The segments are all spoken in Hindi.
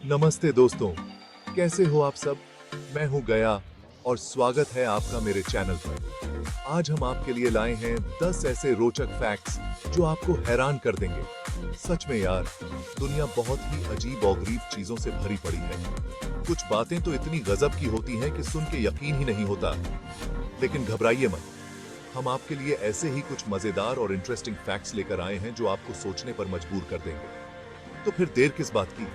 नमस्ते दोस्तों, कैसे हो आप सब? मैं हूं गया और स्वागत है आपका मेरे चैनल पर। आज हम आपके लिए लाए हैं 10 ऐसे रोचक फैक्ट्स जो आपको हैरान कर देंगे। सच में यार, दुनिया बहुत ही अजीब और गरीब चीजों से भरी पड़ी है। कुछ बातें तो इतनी गजब की होती हैं कि सुन के यकीन ही नहीं होता। लेकिन घबराइए मत, हम आपके लिए ऐसे ही कुछ मजेदार और इंटरेस्टिंग फैक्ट्स लेकर आए हैं जो आपको सोचने पर मजबूर कर देंगे। तो फिर देर किस बात की?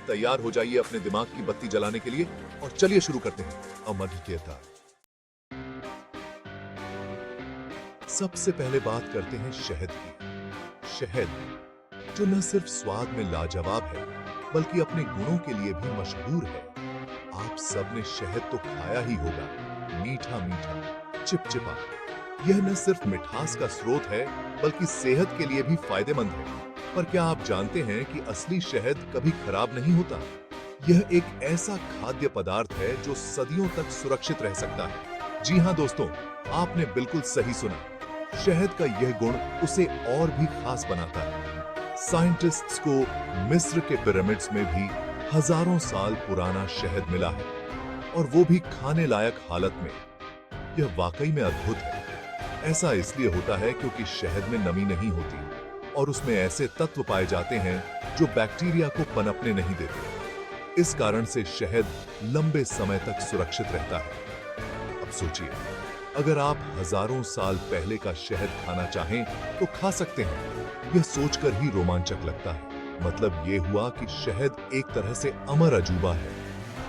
तैयार हो जाइए अपने दिमाग की बत्ती जलाने के लिए और चलिए शुरू करते हैं। अमर सबसे पहले बात करते हैं शहद की। शहद जो न सिर्फ स्वाद में लाजवाब है बल्कि अपने गुणों के लिए भी मशहूर है। आप सबने शहद तो खाया ही होगा, मीठा मीठा, चिपचिपा। यह न सिर्फ मिठास का स्रोत है बल्कि सेहत के लिए भी फायदेमंद है। पर क्या आप जानते हैं कि असली शहद कभी खराब नहीं होता? यह एक ऐसा खाद्य पदार्थ है जो सदियों तक सुरक्षित रह सकता है। जी हां दोस्तों, आपने बिल्कुल सही सुना। शहद का यह गुण उसे और भी खास बनाता है। साइंटिस्ट्स को मिस्र के पिरामिड्स में भी हजारों साल पुराना शहद मिला है, और वो भी खाने लायक हालत में। यह वाकई में अद्भुत है। ऐसा इसलिए होता है क्योंकि शहद में नमी नहीं होती और उसमें ऐसे तत्व पाए जाते हैं जो बैक्टीरिया को पनपने नहीं देते। इस कारण से शहद लंबे समय तक सुरक्षित रहता है। अब सोचिए, अगर आप हजारों साल पहले का शहद खाना चाहें तो खा सकते हैं। यह सोचकर ही रोमांचक लगता है। मतलब ये हुआ कि शहद एक तरह से अमर अजूबा है।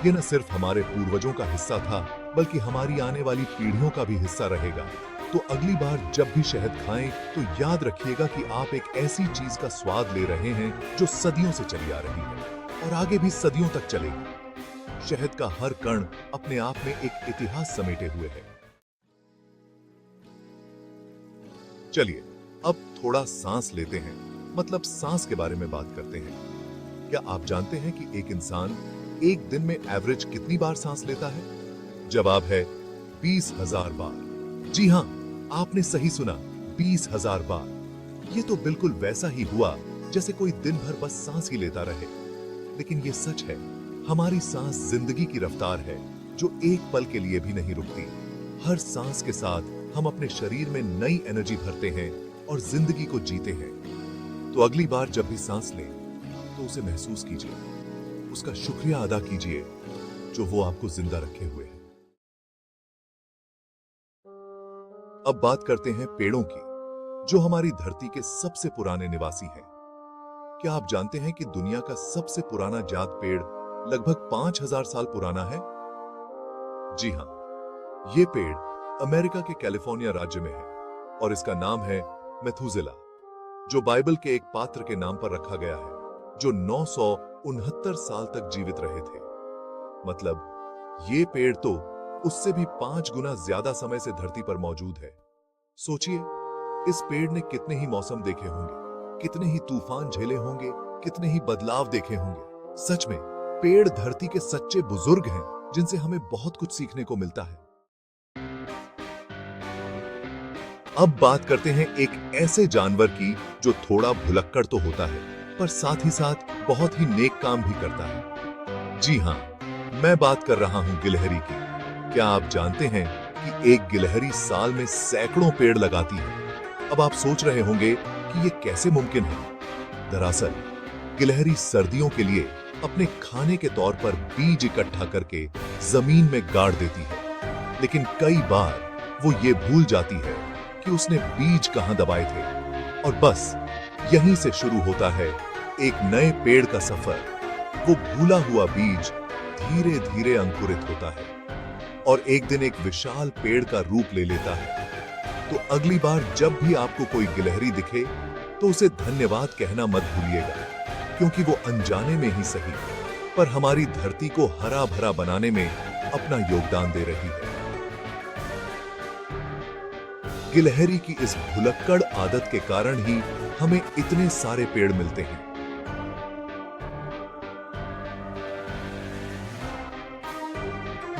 यह न सिर्फ हमारे पूर्वजों का हिस्सा था बल्कि हमारी आने वाली पीढ़ियों का भी हिस्सा रहेगा। तो अगली बार जब भी शहद खाएं तो याद रखिएगा कि आप एक ऐसी चीज का स्वाद ले रहे हैं जो सदियों से चली आ रही है और आगे भी सदियों तक चलेगी। शहद का हर कण अपने आप में एक इतिहास समेटे हुए है। चलिए अब थोड़ा सांस लेते हैं, मतलब सांस के बारे में बात करते हैं। क्या आप जानते हैं कि एक इंसान एक दिन में एवरेज कितनी बार सांस लेता है? जवाब है 20,000 बार। जी हां, आपने सही सुना, 20,000 बार। ये तो बिल्कुल वैसा ही हुआ जैसे कोई दिन भर बस सांस ही लेता रहे। लेकिन ये सच है, हमारी सांस जिंदगी की रफ्तार है जो एक पल के लिए भी नहीं रुकती। हर सांस के साथ हम अपने शरीर में नई एनर्जी भरते हैं और जिंदगी को जीते हैं। तो अगली बार जब भी सांस लें तो उसे महसूस कीजिए, उसका शुक्रिया अदा कीजिए जो वो आपको जिंदा रखे हुए है। अब बात करते हैं पेड़ों की, जो हमारी धरती के सबसे पुराने निवासी हैं। क्या आप जानते हैं कि दुनिया का सबसे पुराना जात पेड़ लगभग 5,000 साल पुराना है? जी हां, ये पेड़ अमेरिका के कैलिफोर्निया राज्य में है और इसका नाम है मेथुसेला, जो बाइबल के एक पात्र के नाम पर रखा गया है, जो 969 साल तक जीवित रहे थे। मतलब ये पेड़ तो उससे भी 5 गुना ज्यादा समय से धरती पर मौजूद है। सोचिए, इस पेड़ ने कितने ही मौसम देखे होंगे, कितने ही तूफान झेले होंगे, कितने ही बदलाव देखे होंगे। सच में पेड़ धरती के सच्चे बुजुर्ग हैं जिनसे हमें बहुत कुछ सीखने को मिलता है। अब बात करते हैं एक ऐसे जानवर की जो थोड़ा भुलक्कड़ तो होता है पर साथ ही साथ बहुत ही नेक काम भी करता है। जी हां, मैं बात कर रहा हूं गिलहरी की। क्या आप जानते हैं कि एक गिलहरी साल में सैकड़ों पेड़ लगाती है? अब आप सोच रहे होंगे कि ये कैसे मुमकिन है। दरअसल गिलहरी सर्दियों के लिए अपने खाने के तौर पर बीज इकट्ठा करके जमीन में गाड़ देती है, लेकिन कई बार वो ये भूल जाती है कि उसने बीज कहां दबाए थे, और बस यहीं से शुरू होता है एक नए पेड़ का सफर। वो भूला हुआ बीज धीरे धीरे अंकुरित होता है और एक दिन एक विशाल पेड़ का रूप ले लेता है। तो अगली बार जब भी आपको कोई गिलहरी दिखे तो उसे धन्यवाद कहना मत भूलिएगा, क्योंकि वो अनजाने में ही सही पर हमारी धरती को हरा भरा बनाने में अपना योगदान दे रही है। गिलहरी की इस भुलक्कड़ आदत के कारण ही हमें इतने सारे पेड़ मिलते हैं।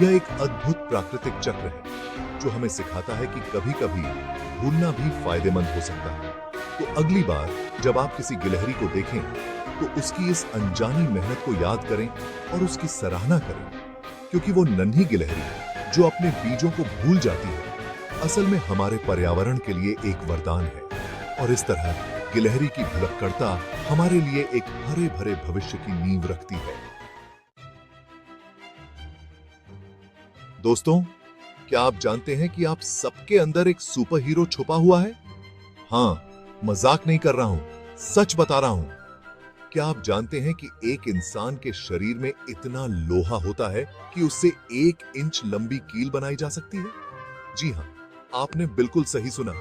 यह एक अद्भुत प्राकृतिक चक्र है जो हमें सिखाता है कि कभी-कभी भूलना भी फायदेमंद हो सकता है। तो अगली बार जब आप किसी गिलहरी को देखें तो उसकी इस अनजानी मेहनत को याद करें और उसकी सराहना करें, क्योंकि वो नन्ही गिलहरी जो अपने बीजों को भूल जाती है असल में हमारे पर्यावरण के लिए एक वरदान है। और इस तरह गिलहरी की भुलक्कड़ता हमारे लिए एक हरे भरे भविष्य की नींव रखती है। दोस्तों, क्या आप जानते हैं कि आप सबके अंदर एक सुपर हीरो छुपा हुआ है? हाँ, मजाक नहीं कर रहा हूं, सच बता रहा हूं। क्या आप जानते हैं कि एक इंसान के शरीर में इतना लोहा होता है कि उससे 1 इंच लंबी कील बनाई जा सकती है? जी हाँ, आपने बिल्कुल सही सुना।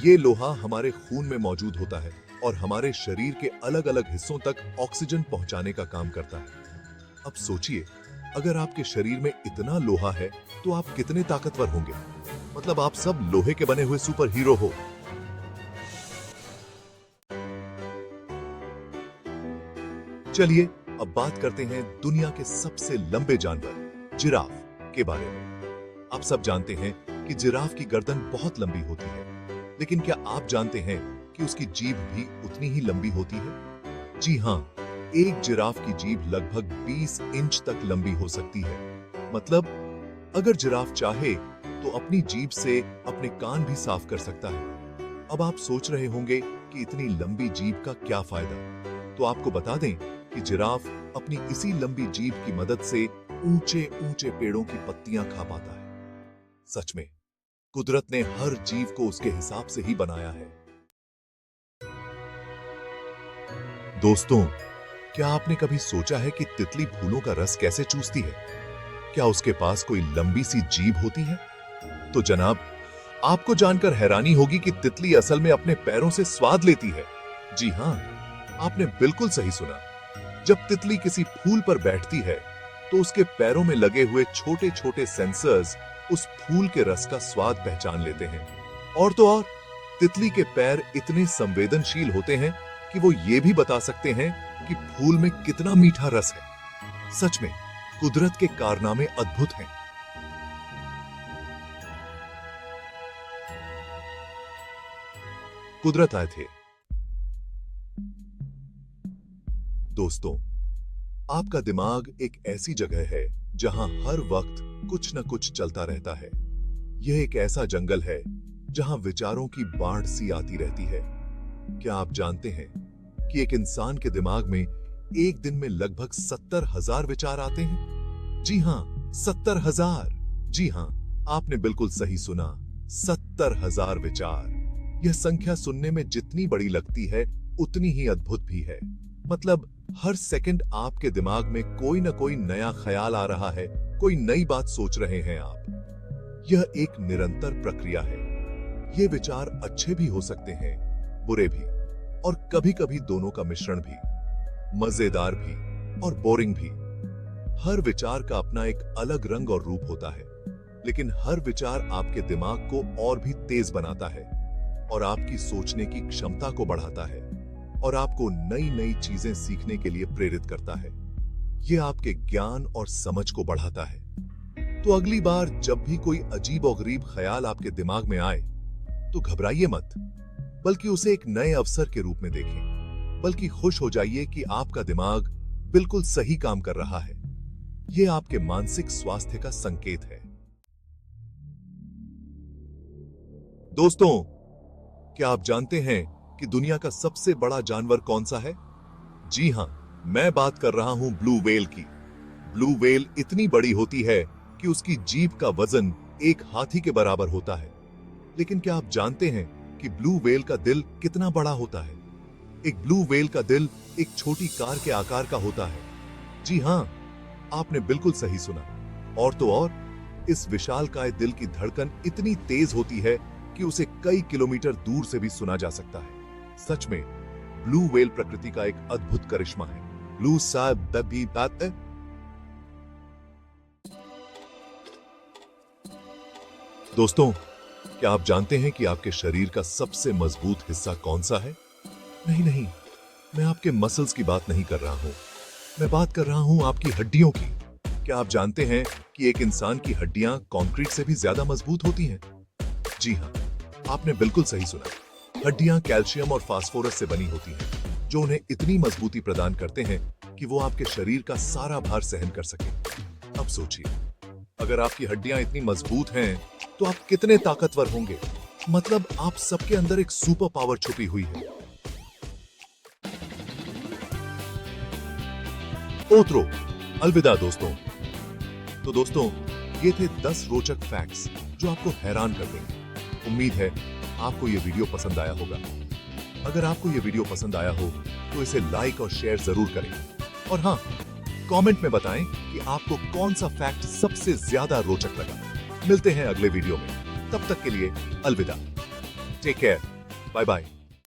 ये लोहा हमारे खून में मौजूद होता है और हमारे शरीर के अलग अलग हिस्सों तक ऑक्सीजन पहुंचाने का काम करता है। अब सोचिए, अगर आपके शरीर में इतना लोहा है तो आप कितने ताकतवर होंगे। मतलब आप सब लोहे के बने हुए सुपर हीरो हो। चलिए अब बात करते हैं दुनिया के सबसे लंबे जानवर जिराफ के बारे में। आप सब जानते हैं कि जिराफ की गर्दन बहुत लंबी होती है, लेकिन क्या आप जानते हैं कि उसकी जीभ भी उतनी ही लंबी होती है? जी हाँ, एक जिराफ की जीभ लगभग 20 इंच तक लंबी हो सकती है। मतलब अगर जिराफ चाहे तो अपनी जीभ से अपने कान भी साफ कर सकता है। अब आप सोच रहे होंगे कि इतनी लंबी जीभ का क्या फायदा? तो आपको बता दें कि जिराफ अपनी इसी लंबी जीभ की मदद से ऊंचे ऊंचे पेड़ों की पत्तियां खा पाता है। सच में कुदरत ने हर जीव को उसके हिसाब से ही बनाया है। दोस्तों, क्या आपने कभी सोचा है कि तितली फूलों का रस कैसे चूसती है? क्या उसके पास कोई लंबी सी जीभ होती है? तो जनाब, आपको जानकर हैरानी होगी कि तितली असल में अपने पैरों से स्वाद लेती है। जी हां, आपने बिल्कुल सही सुना। जब तितली किसी फूल पर बैठती है तो उसके पैरों में लगे हुए छोटे छोटे सेंसर्स उस फूल के रस का स्वाद पहचान लेते हैं। और तो और तितली के पैर इतने संवेदनशील होते हैं कि वो ये भी बता सकते हैं कि फूल में कितना मीठा रस है। सच में कुदरत के कारनामे अद्भुत हैं। कुदरत आए थे। दोस्तों, आपका दिमाग एक ऐसी जगह है जहां हर वक्त कुछ न कुछ चलता रहता है। यह एक ऐसा जंगल है जहां विचारों की बाढ़ सी आती रहती है। क्या आप जानते हैं कि एक इंसान के दिमाग में एक दिन में लगभग 70,000 विचार आते हैं? जी हां, 70,000। जी हां, आपने बिल्कुल सही सुना, 70,000 विचार। यह संख्या सुनने में जितनी बड़ी लगती है उतनी ही अद्भुत भी है। मतलब हर सेकंड आपके दिमाग में कोई ना कोई नया ख्याल आ रहा है, कोई नई बात सोच रहे हैं आप। यह एक निरंतर प्रक्रिया है। ये विचार अच्छे भी हो सकते हैं, बुरे भी, और कभी-कभी दोनों का मिश्रण भी, मजेदार भी और बोरिंग भी। हर विचार का अपना एक अलग रंग और रूप होता है, लेकिन हर विचार आपके दिमाग को और भी तेज बनाता है और आपकी सोचने की क्षमता को बढ़ाता है और आपको नई नई चीजें सीखने के लिए प्रेरित करता है। यह आपके ज्ञान और समझ को बढ़ाता है। तो अगली बार जब भी कोई अजीब और गरीब ख्याल आपके दिमाग में आए तो घबराइए मत, बल्कि उसे एक नए अवसर के रूप में देखें। बल्कि खुश हो जाइए कि आपका दिमाग बिल्कुल सही काम कर रहा है। यह आपके मानसिक स्वास्थ्य का संकेत है। दोस्तों, क्या आप जानते हैं कि दुनिया का सबसे बड़ा जानवर कौन सा है? जी हां, मैं बात कर रहा हूं ब्लू व्हेल की। ब्लू व्हेल इतनी बड़ी होती है कि उसकी जीभ का वजन एक हाथी के बराबर होता है। लेकिन क्या आप जानते हैं कि ब्लू व्हेल का दिल कितना बड़ा होता है? एक ब्लू व्हेल का दिल एक छोटी कार के आकार का होता है। जी हां, आपने बिल्कुल सही सुना। और तो और इस विशालकाय दिल की धड़कन इतनी तेज होती है कि उसे कई किलोमीटर दूर से भी सुना जा सकता है। सच में ब्लू व्हेल प्रकृति का एक अद्भुत करिश्मा है। ब्लू साहब दबी बात है। दोस्तों, क्या आप जानते हैं कि आपके शरीर का सबसे मजबूत हिस्सा कौन सा है? नहीं, मैं आपके मसल्स की बात नहीं कर रहा हूं। मैं बात कर रहा हूं आपकी हड्डियों की। क्या आप जानते हैं कि एक इंसान की हड्डियां कंक्रीट से भी ज्यादा मजबूत होती हैं? जी हां, आपने बिल्कुल सही सुना। हड्डियां कैल्शियम और फास्फोरस से बनी होती हैं, जो उन्हें इतनी मजबूती प्रदान करते हैं कि वो आपके शरीर का सारा भार सहन कर सके। अब सोचिए, अगर आपकी हड्डियां इतनी मजबूत हैं, तो आप कितने ताकतवर होंगे। मतलब आप सबके अंदर एक सुपर पावर छुपी हुई है। ओत्रो, अलविदा दोस्तों। तो दोस्तों, ये थे 10 रोचक फैक्ट्स जो आपको हैरान कर देंगे। उम्मीद है आपको ये वीडियो पसंद आया होगा। अगर आपको ये वीडियो पसंद आया हो तो इसे लाइक और शेयर जरूर करें। और हाँ, कमेंट में बताएं कि आपको कौन सा फैक्ट सबसे ज्यादा रोचक लगा। मिलते हैं अगले वीडियो में। तब तक के लिए अलविदा। Take care. Bye bye.